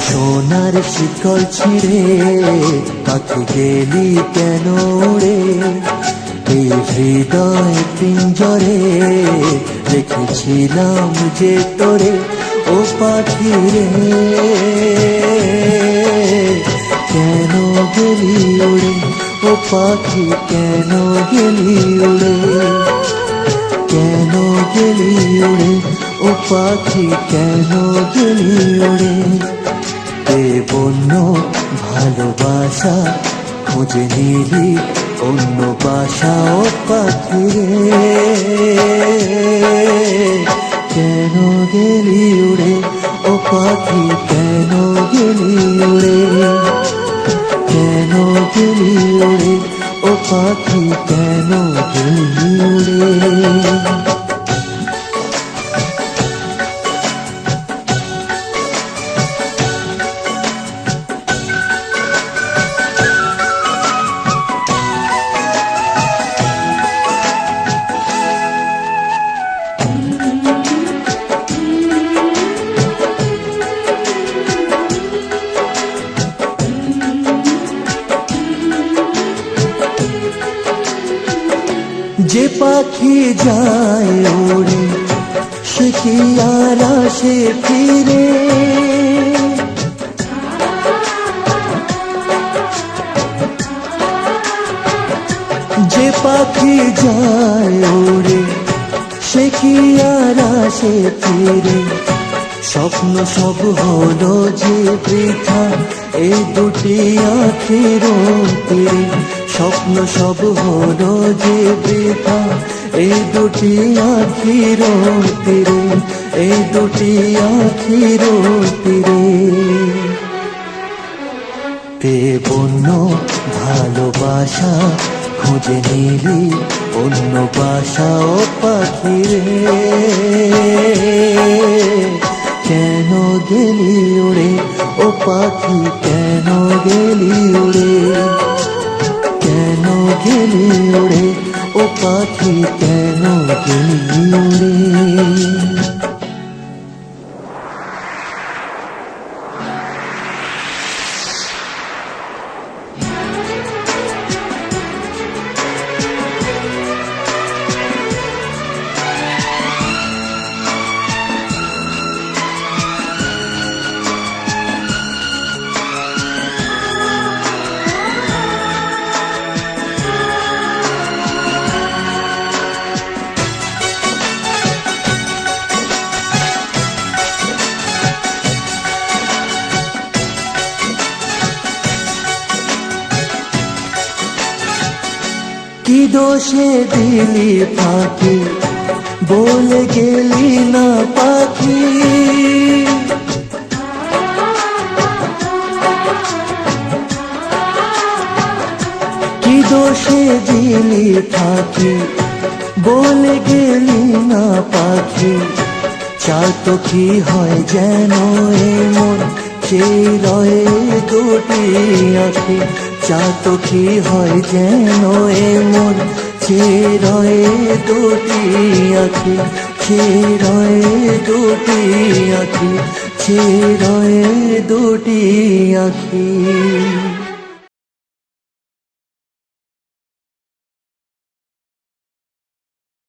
সোনার শিকল ছিঁড়ে পাখি গেলি কেন রে? এই হৃদয় পিঞ্জরে রেখেছিলাম যে তোরে, ও পাখি রে কেন গেলি উড়ে? ও পাখি কেন গেলি উড়ে? কেন গেলি উড়ে? ও পাখি কেন গেলি উড়ে? এ বন্য ভালোবাসা খুঁজে নিলি অন্য বাসা, ও পাখি রে কেন গেলি উড়ে? ও পাখি কেন গেলি উড়ে? কেন গেলি উড়ে? ও পাখি কেন গেলি উড়ে? যে পাখি যায় ওড়ে সে কি আর আসে ফিরে? যে পাখি যায় ওড়ে সে কি আর আসে ফিরে? স্বপ্ন সব হলো যে বৃথা এই দুটি আঁখির তীরে। স্বপ্ন সব হলো যে বৃথা এই দুটি আঁখির তীরে, এই দুটি আঁখির তীরে। তে বন্য ভালোবাসা খুঁজে নিলি অন্য বাসা, ও পাখি রে কেন গেলি উড়ে? ও পাখি কেন গেলি উড়ে? কেন গেলি উড়ে? ও পাখি কেন গেলি উড়ে? কি দোষে দিলি ফাঁকি বলে গেলি না পাখি? কি দোষে দিলি ফাঁকি বলে গেলি না পাখি? চাও তো কি হয় যেন এমন সেই রয়ে দুটি আঁখি? চাও তো কি হয় যেন এমন সেই রয়ে দুটি আঁখি? সেই রয়ে দুটি আঁখি, সেই রয়ে দুটি আঁখি।